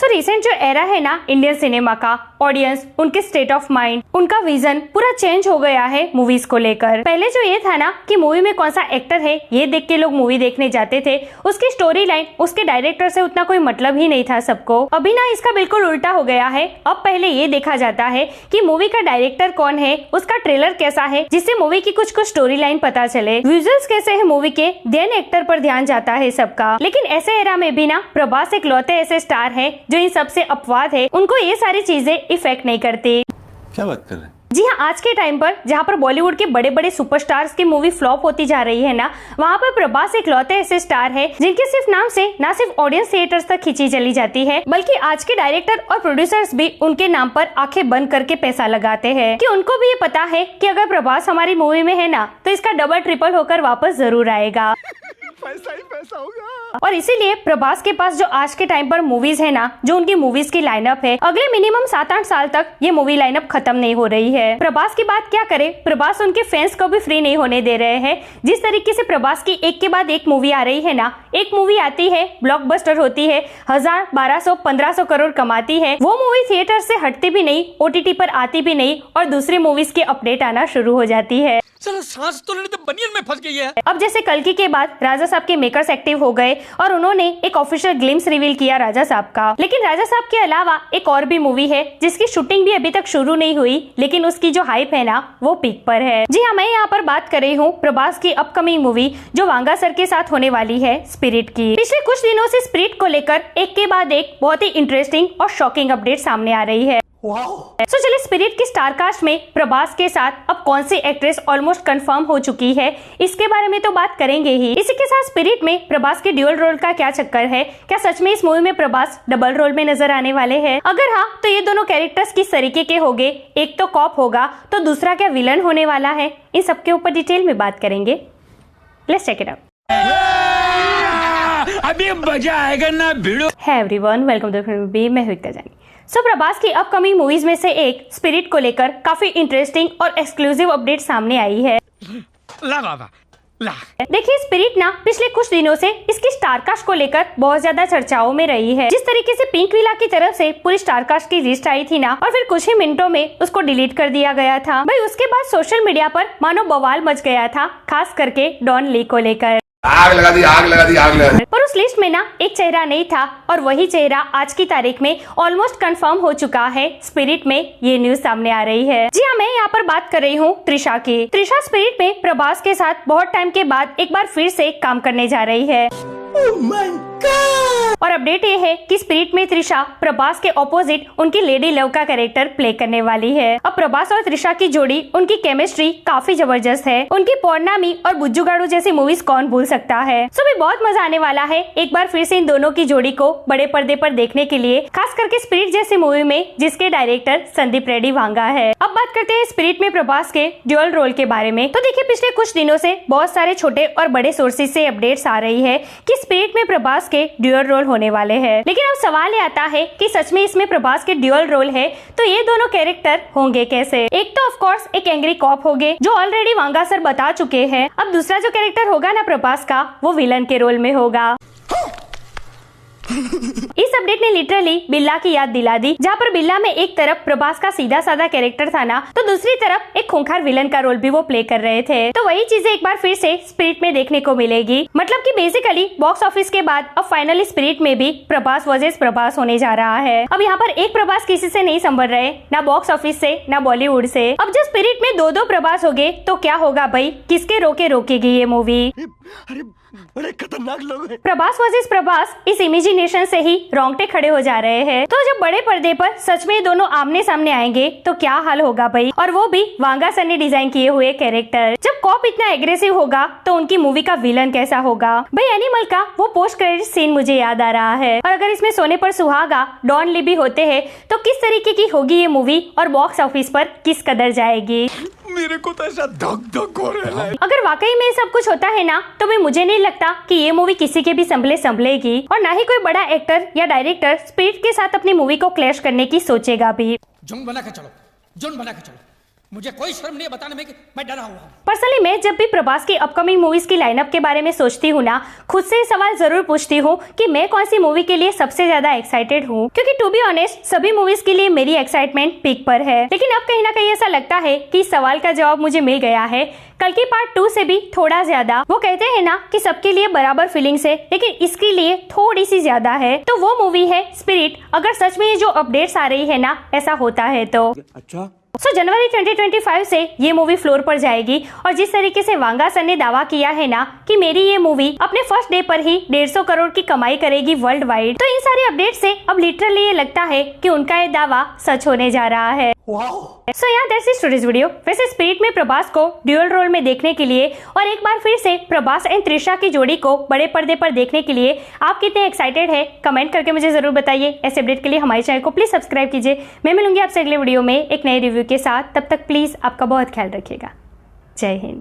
So recent जो era है ना इंडियन सिनेमा का, ऑडियंस, उनके स्टेट ऑफ माइंड, उनका विजन पूरा चेंज हो गया है मूवीज को लेकर। पहले जो ये था ना कि मूवी में कौन सा एक्टर है ये देख के लोग मूवी देखने जाते थे, उसकी स्टोरी लाइन, उसके डायरेक्टर से उतना कोई मतलब ही नहीं था सबको। अभी ना इसका बिल्कुल उल्टा हो गया है। अब पहले ये देखा जाता है कि मूवी का डायरेक्टर कौन है, उसका ट्रेलर कैसा है, जिससे मूवी की कुछ स्टोरी लाइन पता चले, विजुअल्स कैसे है मूवी के, देन एक्टर पर ध्यान जाता है सबका। लेकिन ऐसे एरा में भी ना प्रभास इकलौते ऐसे स्टार है जो इन सबसे अपवाद है, उनको ये सारी चीजें इफेक्ट नहीं करती। क्या बात कर रहे हैं? जी हाँ, आज के टाइम पर जहाँ पर बॉलीवुड के बड़े बड़े सुपरस्टार्स की मूवी फ्लॉप होती जा रही है ना, वहाँ पर प्रभास इकलौते ऐसे स्टार है जिनके सिर्फ नाम से ना सिर्फ ऑडियंस थिएटर्स तक खींची चली जाती है, बल्कि आज के डायरेक्टर और प्रोड्यूसर्स भी उनके नाम पर आंखें बंद करके पैसा लगाते हैं कि उनको भी ये पता है कि अगर प्रभास हमारी मूवी में है ना तो इसका डबल ट्रिपल होकर वापस जरूर आएगा। पैसा ही पैसा होगा। और इसीलिए प्रभास के पास जो आज के टाइम पर मूवीज है ना, जो उनकी मूवीज की लाइनअप है, अगले मिनिमम 7-8 साल तक ये मूवी लाइनअप खत्म नहीं हो रही है। प्रभास की बात क्या करे, प्रभास उनके फैंस को भी फ्री नहीं होने दे रहे हैं। जिस तरीके से प्रभास की एक के बाद एक मूवी आ रही है ना, एक मूवी आती है ब्लॉकबस्टर होती है, 1000, 1200, 1500 करोड़ कमाती है, वो मूवी थिएटर से हटती भी नहीं, OTT पर आती भी नहीं और दूसरी मूवीज के अपडेट आना शुरू हो जाती है। चलो सांस तो लेने तो बनियन में फंस गई है। अब जैसे कल्कि के बाद राजा साहब के मेकर्स एक्टिव हो गए और उन्होंने एक ऑफिशियल ग्लिम्स रिवील किया राजा साहब का। लेकिन राजा साहब के अलावा एक और भी मूवी है जिसकी शूटिंग भी अभी तक शुरू नहीं हुई, लेकिन उसकी जो हाइप है ना वो पीक पर है। जी हाँ, मैं यहाँ पर बात कर रही हूँ प्रभास की अपकमिंग मूवी जो वांगा सर के साथ होने वाली है, स्पिरिट की। पिछले कुछ दिनों से स्पिरिट को लेकर एक के बाद एक बहुत ही इंटरेस्टिंग और शॉकिंग अपडेट सामने आ रही है। सो चलिए स्पिरिट की स्टारकास्ट में प्रभास के साथ अब कौन सी एक्ट्रेस ऑलमोस्ट कंफर्म हो चुकी है, इसके बारे में तो बात करेंगे ही। इसी के साथ स्पिरिट में प्रभास के ड्यूअल रोल का क्या चक्कर है, क्या सच में इस मूवी में प्रभास डबल रोल में नजर आने वाले हैं? अगर हाँ तो ये दोनों कैरेक्टर्स किस तरीके के होंगे, एक तो कॉप होगा तो दूसरा क्या विलन होने वाला है, इन सबके ऊपर डिटेल में बात करेंगे। Let's check it out. अभी मजा आएगा ना भिड़ो। Hi everyone, welcome to the film B, मैं हुई जानी। सो प्रभास की अपकमिंग मूवीज में से एक स्पिरिट को लेकर काफी इंटरेस्टिंग और एक्सक्लूसिव अपडेट सामने आई है। ला बाबा ला। देखिए स्पिरिट ना पिछले कुछ दिनों से इसकी स्टारकास्ट को लेकर बहुत ज्यादा चर्चाओं में रही है। जिस तरीके से पिंक विला की तरफ से पूरी स्टारकास्ट की लिस्ट आई थी ना और फिर कुछ ही मिनटों में उसको डिलीट कर दिया गया था भाई, उसके बाद सोशल मीडिया पर मानो बवाल मच गया था, खास करके डॉन ली को लेकर। आग लगा दी, आग लगा दी, आग लगा दी। पर उस लिस्ट में ना एक चेहरा नहीं था और वही चेहरा आज की तारीख में ऑलमोस्ट कंफर्म हो चुका है। स्पिरिट में ये न्यूज सामने आ रही है। जी हाँ, मैं यहाँ पर बात कर रही हूँ त्रिशा की। त्रिशा स्पिरिट में प्रभास के साथ बहुत टाइम के बाद एक बार फिर से काम करने जा रही है। Oh my God! और अपडेट ये है कि स्पिरिट में त्रिशा प्रभास के ऑपोजिट उनकी लेडी लव का कैरेक्टर प्ले करने वाली है। अब प्रभास और त्रिशा की जोड़ी, उनकी केमिस्ट्री काफी जबरदस्त है। उनकी पौर्णमी और बुज्जुगाड़ू जैसी मूवीज कौन भूल सकता है। सो भी बहुत मजा आने वाला है एक बार फिर से इन दोनों की जोड़ी को बड़े पर्दे पर देखने के लिए, खास करके स्पिरिट जैसी मूवी में जिसके डायरेक्टर संदीप रेड्डी वांगा है। अब बात करते हैं स्पिरिट में प्रभास के ड्यूअल रोल के बारे में। तो देखिए पिछले कुछ दिनों से बहुत सारे छोटे और बड़े सोर्सेज से अपडेट्स आ रही है कि स्पिरिट में प्रभास के ड्यूअल रोल होने वाले हैं। लेकिन अब सवाल ये आता है कि सच में इसमें प्रभास के ड्यूअल रोल है तो ये दोनों कैरेक्टर होंगे कैसे? एक तो ऑफ कोर्स एक एंग्री कॉप होंगे जो ऑलरेडी वांगा सर बता चुके हैं। अब दूसरा जो कैरेक्टर होगा ना प्रभास का, वो विलन के रोल में होगा। इस अपडेट ने लिटरली बिल्ला की याद दिला दी, जहाँ पर बिल्ला में एक तरफ प्रभास का सीधा साधा कैरेक्टर था ना, तो दूसरी तरफ एक खूंखार विलन का रोल भी वो प्ले कर रहे थे। तो वही चीजें एक बार फिर से स्पिरिट में देखने को मिलेगी। मतलब कि बेसिकली बॉक्स ऑफिस के बाद अब फाइनली स्पिरिट में भी प्रभास वर्सेस प्रभास होने जा रहा है। अब यहाँ पर एक प्रभास किसी से नहीं संभल रहे, ना बॉक्स ऑफिस से ना बॉलीवुड से। अब जब स्पिरिट में दो प्रभास हो गए तो क्या होगा भाई, किसके रोके रोकेगी ये मूवी? अरे बड़े खतरनाक लोग हैं। प्रभास वर्सेस प्रभास, इस इमेजिनेशन से ही रोंगटे खड़े हो जा रहे हैं। तो जब बड़े पर्दे पर सच में दोनों आमने सामने आएंगे तो क्या हाल होगा भाई, और वो भी वांगा सर ने डिजाइन किए हुए कैरेक्टर। जब कॉप इतना एग्रेसिव होगा तो उनकी मूवी का विलन कैसा होगा भाई? एनिमल का वो पोस्ट क्रेडिट सीन मुझे याद आ रहा है। और अगर इसमें सोने पर सुहागा डॉन ली भी होते हैं तो किस तरीके की होगी ये मूवी और बॉक्स ऑफिस पर किस कदर जाएगी? मेरे को तो ऐसा धक धक हो रहा है। अगर वाकई में सब कुछ होता है ना तो भी मुझे नहीं लगता कि ये मूवी किसी के भी संभलेगी और ना ही कोई बड़ा एक्टर या डायरेक्टर स्पिरिट के साथ अपनी मूवी को क्लैश करने की सोचेगा भी। झुंड बना के चलो, झुंड बना के चलो, मुझे कोई शर्म नहीं है बताने में कि मैं डरा हुआ हूँ। पर्सनली मैं जब भी प्रभास की अपकमिंग मूवीज की लाइनअप के बारे में सोचती हूँ ना, खुद से सवाल जरूर पूछती हूँ कि मैं कौन सी मूवी के लिए सबसे ज्यादा एक्साइटेड हूँ, क्योंकि टू बी ऑनेस्ट सभी मूवीज के लिए मेरी एक्साइटमेंट पीक पर है। लेकिन अब कहीं ना कहीं ऐसा लगता है कि इस सवाल का जवाब मुझे मिल गया है, कल की पार्ट 2 से भी थोड़ा ज्यादा। वो कहते हैं ना कि सबके लिए बराबर फीलिंग्स है, लेकिन इसके लिए थोड़ी सी ज्यादा है। तो वो मूवी है स्पिरिट। अगर सच में ये जो अपडेट्स आ रही है ना ऐसा होता है तो अच्छा जनवरी 2025 से ये मूवी फ्लोर पर जाएगी। और जिस तरीके से वांगा सर ने दावा किया है ना कि मेरी ये मूवी अपने फर्स्ट डे पर ही 150 करोड़ की कमाई करेगी वर्ल्ड वाइड, तो इन सारे अपडेट से अब लिटरली ये लगता है कि उनका ये दावा सच होने जा रहा है। सो यार दैट्स इट टुडेस वीडियो। वैसे स्पिरिट में प्रभास को ड्यूअल रोल में देखने के लिए और एक बार फिर से प्रभास एंड त्रिशा की जोड़ी को बड़े पर्दे पर देखने के लिए आप कितने एक्साइटेड है कमेंट करके मुझे जरूर बताइए। ऐसे अपडेट के लिए हमारे चैनल को प्लीज सब्सक्राइब कीजिए। मैं मिलूंगी आपसे अगले वीडियो में एक नए रिव्यू के साथ। तब तक प्लीज आपका बहुत ख्याल रखिएगा। जय हिंद।